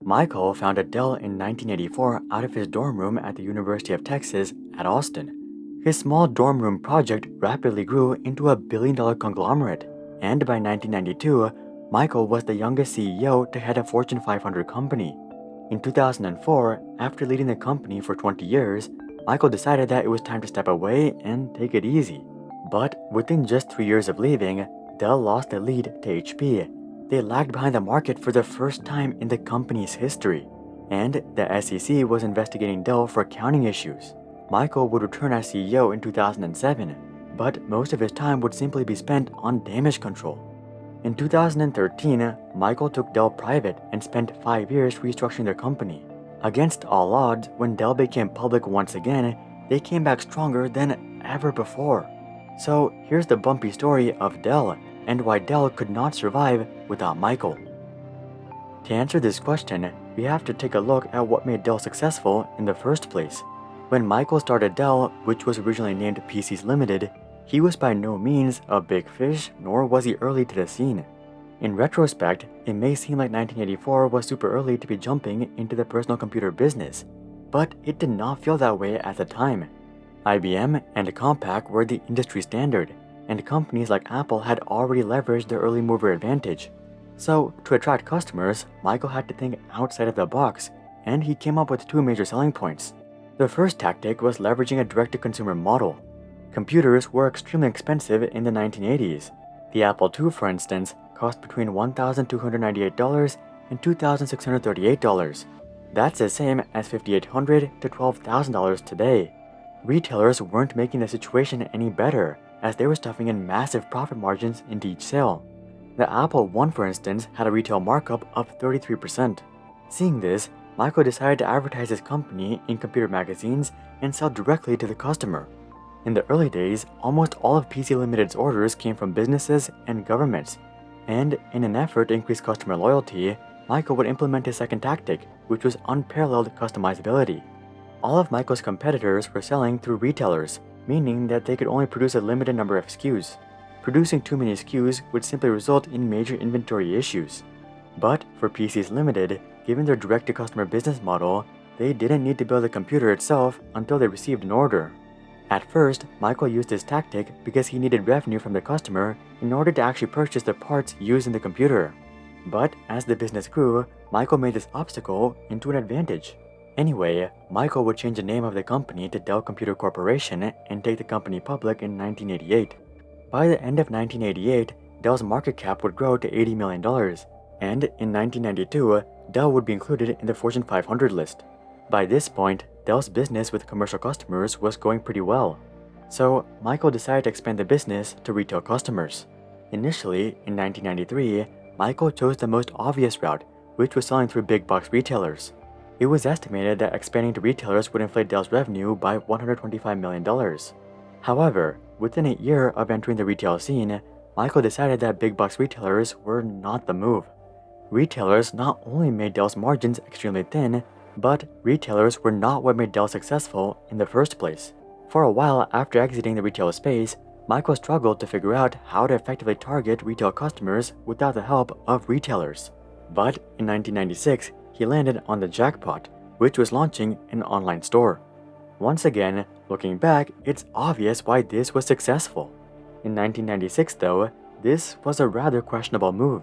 Michael founded Dell in 1984 out of his dorm room at the University of Texas at Austin. His small dorm room project rapidly grew into a billion-dollar conglomerate, and by 1992, Michael was the youngest CEO to head a Fortune 500 company. In 2004, after leading the company for 20 years, Michael decided that it was time to step away and take it easy. But within just 3 years of leaving, Dell lost the lead to HP. They lagged behind the market for the first time in the company's history, and the SEC was investigating Dell for accounting issues. Michael would return as CEO in 2007, but most of his time would simply be spent on damage control. In 2013, Michael took Dell private and spent 5 years restructuring their company. Against all odds, when Dell became public once again, they came back stronger than ever before. So here's the bumpy story of Dell and why Dell could not survive without Michael. To answer this question, we have to take a look at what made Dell successful in the first place. When Michael started Dell, which was originally named PCs Limited, he was by no means a big fish, nor was he early to the scene. In retrospect, it may seem like 1984 was super early to be jumping into the personal computer business, but it did not feel that way at the time. IBM and Compaq were the industry standard, and companies like Apple had already leveraged their early mover advantage. So, to attract customers, Michael had to think outside of the box, and he came up with two major selling points. The first tactic was leveraging a direct-to-consumer model. Computers were extremely expensive in the 1980s. The Apple II, for instance, cost between $1,298 and $2,638. That's the same as $5,800 to $12,000 today. Retailers weren't making the situation any better, as they were stuffing in massive profit margins into each sale. The Apple I, for instance, had a retail markup of 33%. Seeing this, Michael decided to advertise his company in computer magazines and sell directly to the customer. In the early days, almost all of PC Limited's orders came from businesses and governments, and in an effort to increase customer loyalty, Michael would implement his second tactic, which was unparalleled customizability. All of Michael's competitors were selling through retailers, meaning that they could only produce a limited number of SKUs. Producing too many SKUs would simply result in major inventory issues. But for PCs Limited, given their direct-to-customer business model, they didn't need to build the computer itself until they received an order. At first, Michael used this tactic because he needed revenue from the customer in order to actually purchase the parts used in the computer. But as the business grew, Michael made this obstacle into an advantage. Anyway, Michael would change the name of the company to Dell Computer Corporation and take the company public in 1988. By the end of 1988, Dell's market cap would grow to $80 million, and in 1992, Dell would be included in the Fortune 500 list. By this point, Dell's business with commercial customers was going pretty well. So, Michael decided to expand the business to retail customers. Initially, in 1993, Michael chose the most obvious route, which was selling through big box retailers. It was estimated that expanding to retailers would inflate Dell's revenue by $125 million. However, within a year of entering the retail scene, Michael decided that big box retailers were not the move. Retailers not only made Dell's margins extremely thin, but retailers were not what made Dell successful in the first place. For a while after exiting the retail space, Michael struggled to figure out how to effectively target retail customers without the help of retailers. But in 1996, he landed on the jackpot, which was launching an online store. Once again, looking back, it's obvious why this was successful. In 1996 though, this was a rather questionable move.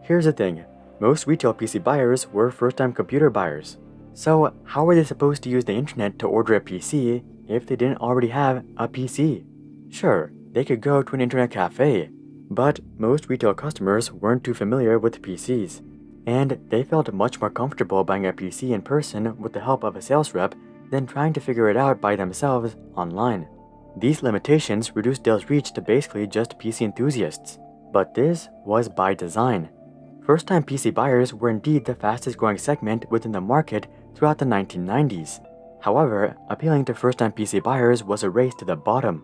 Here's the thing, most retail PC buyers were first-time computer buyers. So how were they supposed to use the internet to order a PC if they didn't already have a PC? Sure, they could go to an internet cafe, but most retail customers weren't too familiar with PCs, and they felt much more comfortable buying a PC in person with the help of a sales rep than trying to figure it out by themselves online. These limitations reduced Dell's reach to basically just PC enthusiasts, but this was by design. First-time PC buyers were indeed the fastest growing segment within the market throughout the 1990s. However, appealing to first-time PC buyers was a race to the bottom.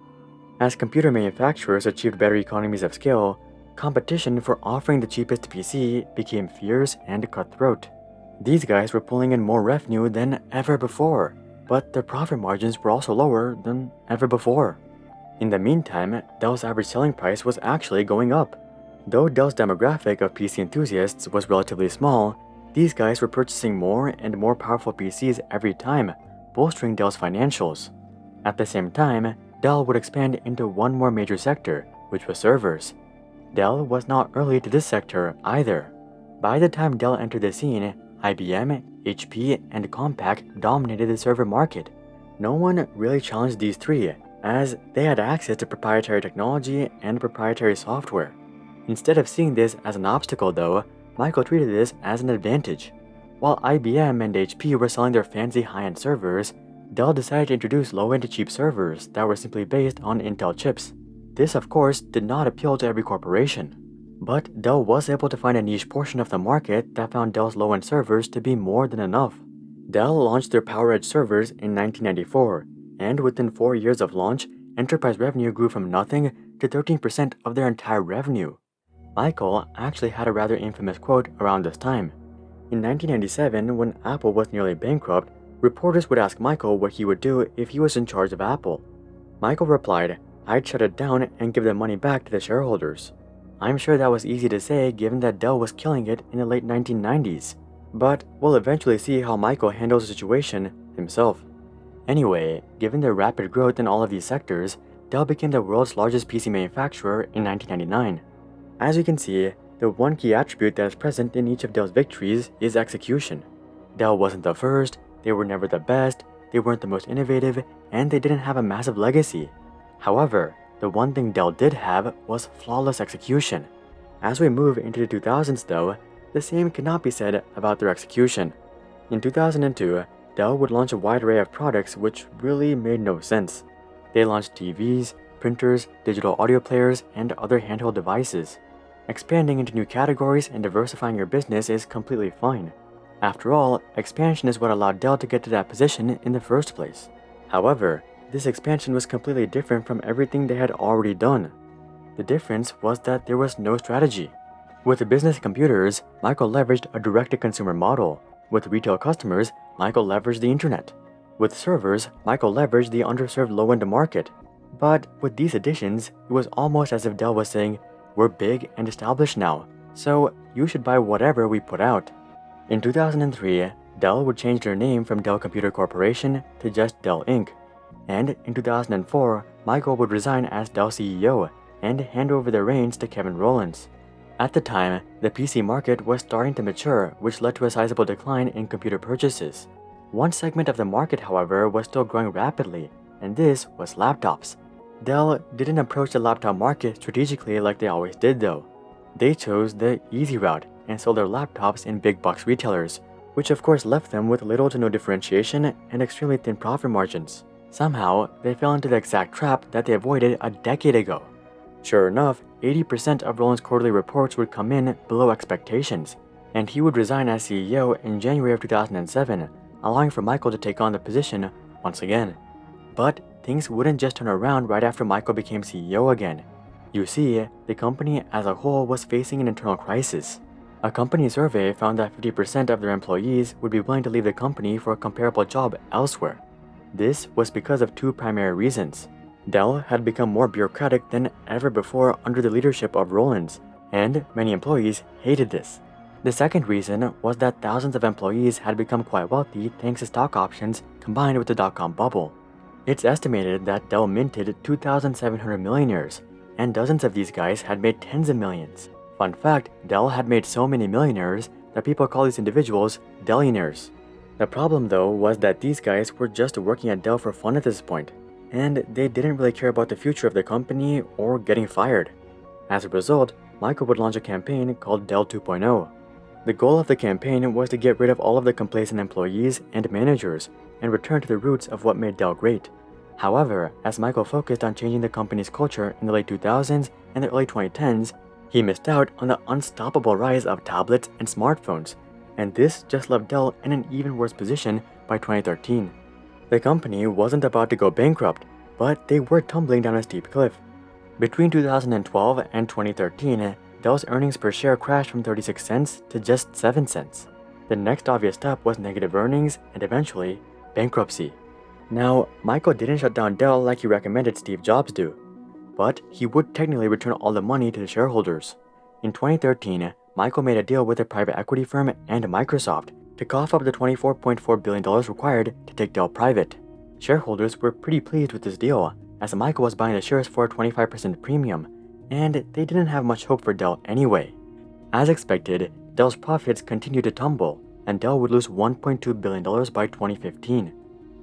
As computer manufacturers achieved better economies of scale, competition for offering the cheapest PC became fierce and cutthroat. These guys were pulling in more revenue than ever before, but their profit margins were also lower than ever before. In the meantime, Dell's average selling price was actually going up. Though Dell's demographic of PC enthusiasts was relatively small, These guys were purchasing more and more powerful PCs every time, bolstering Dell's financials. At the same time, Dell would expand into one more major sector, which was servers. Dell was not early to this sector either. By the time Dell entered the scene, IBM, HP, and Compaq dominated the server market. No one really challenged these three, as they had access to proprietary technology and proprietary software. Instead of seeing this as an obstacle though, Michael treated this as an advantage. While IBM and HP were selling their fancy high-end servers, Dell decided to introduce low-end cheap servers that were simply based on Intel chips. This of course did not appeal to every corporation. But Dell was able to find a niche portion of the market that found Dell's low-end servers to be more than enough. Dell launched their PowerEdge servers in 1994, and within 4 years of launch, enterprise revenue grew from nothing to 13% of their entire revenue. Michael actually had a rather infamous quote around this time. In 1997, when Apple was nearly bankrupt, reporters would ask Michael what he would do if he was in charge of Apple. Michael replied, "I'd shut it down and give the money back to the shareholders." I'm sure that was easy to say given that Dell was killing it in the late 1990s, but we'll eventually see how Michael handles the situation himself. Anyway, given their rapid growth in all of these sectors, Dell became the world's largest PC manufacturer in 1999. As you can see, the one key attribute that is present in each of Dell's victories is execution. Dell wasn't the first, they were never the best, they weren't the most innovative, and they didn't have a massive legacy. However, the one thing Dell did have was flawless execution. As we move into the 2000s though, the same cannot be said about their execution. In 2002, Dell would launch a wide array of products which really made no sense. They launched TVs, printers, digital audio players, and other handheld devices. Expanding into new categories and diversifying your business is completely fine. After all, expansion is what allowed Dell to get to that position in the first place. However, this expansion was completely different from everything they had already done. The difference was that there was no strategy. With business computers, Michael leveraged a direct-to-consumer model. With retail customers, Michael leveraged the internet. With servers, Michael leveraged the underserved low-end market. But with these additions, it was almost as if Dell was saying, "We're big and established now, so you should buy whatever we put out." In 2003, Dell would change their name from Dell Computer Corporation to just Dell Inc. And in 2004, Michael would resign as Dell CEO and hand over the reins to Kevin Rowlands. At the time, the PC market was starting to mature, which led to a sizable decline in computer purchases. One segment of the market, however, was still growing rapidly, and this was laptops. Dell didn't approach the laptop market strategically like they always did though. They chose the easy route and sold their laptops in big box retailers, which of course left them with little to no differentiation and extremely thin profit margins. Somehow, they fell into the exact trap that they avoided a decade ago. Sure enough, 80% of Rowland's quarterly reports would come in below expectations, and he would resign as CEO in January of 2007, allowing for Michael to take on the position once again. But things wouldn't just turn around right after Michael became CEO again. You see, the company as a whole was facing an internal crisis. A company survey found that 50% of their employees would be willing to leave the company for a comparable job elsewhere. This was because of two primary reasons. Dell had become more bureaucratic than ever before under the leadership of Rowlands, and many employees hated this. The second reason was that thousands of employees had become quite wealthy thanks to stock options combined with the dot-com bubble. It's estimated that Dell minted 2,700 millionaires, and dozens of these guys had made tens of millions. Fun fact, Dell had made so many millionaires that people call these individuals Dellionaires. The problem though was that these guys were just working at Dell for fun at this point, and they didn't really care about the future of the company or getting fired. As a result, Michael would launch a campaign called Dell 2.0. The goal of the campaign was to get rid of all of the complacent employees and managers and return to the roots of what made Dell great. However, as Michael focused on changing the company's culture in the late 2000s and the early 2010s, he missed out on the unstoppable rise of tablets and smartphones, and this just left Dell in an even worse position by 2013. The company wasn't about to go bankrupt, but they were tumbling down a steep cliff. Between 2012 and 2013, Dell's earnings per share crashed from 36 cents to just 7 cents. The next obvious step was negative earnings and eventually bankruptcy. Now, Michael didn't shut down Dell like he recommended Steve Jobs do, but he would technically return all the money to the shareholders. In 2013, Michael made a deal with a private equity firm and Microsoft to cough up the $24.4 billion required to take Dell private. Shareholders were pretty pleased with this deal, as Michael was buying the shares for a 25% premium, and they didn't have much hope for Dell anyway. As expected, Dell's profits continued to tumble, and Dell would lose $1.2 billion by 2015.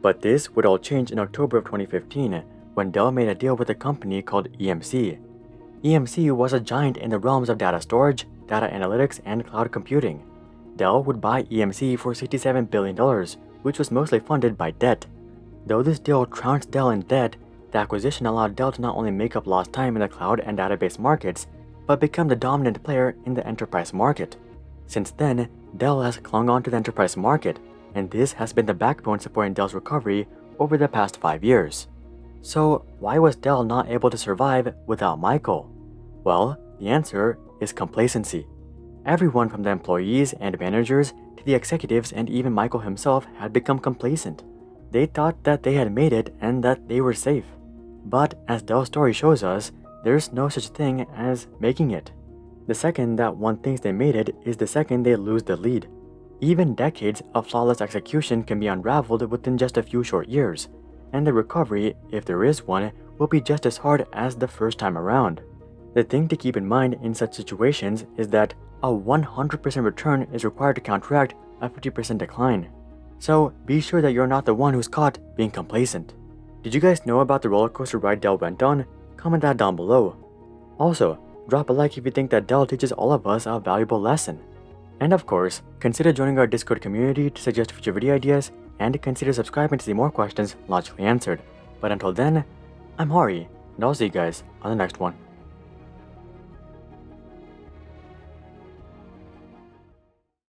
But this would all change in October of 2015, when Dell made a deal with a company called EMC. EMC was a giant in the realms of data storage, data analytics, and cloud computing. Dell would buy EMC for $67 billion, which was mostly funded by debt. Though this deal trounced Dell in debt, the acquisition allowed Dell to not only make up lost time in the cloud and database markets, but become the dominant player in the enterprise market. Since then, Dell has clung on to the enterprise market, and this has been the backbone supporting Dell's recovery over the past 5 years. So why was Dell not able to survive without Michael? Well, the answer is complacency. Everyone from the employees and managers to the executives and even Michael himself had become complacent. They thought that they had made it and that they were safe. But as Dell's story shows us, there's no such thing as making it. The second that one thinks they made it is the second they lose the lead. Even decades of flawless execution can be unraveled within just a few short years, and the recovery, if there is one, will be just as hard as the first time around. The thing to keep in mind in such situations is that a 100% return is required to counteract a 50% decline. So be sure that you're not the one who's caught being complacent. Did you guys know about the roller coaster ride Dell went on? Comment that down below. Also, drop a like if you think that Dell teaches all of us a valuable lesson. And of course, consider joining our Discord community to suggest future video ideas, and consider subscribing to see more questions logically answered. But until then, I'm Hari, and I'll see you guys on the next one.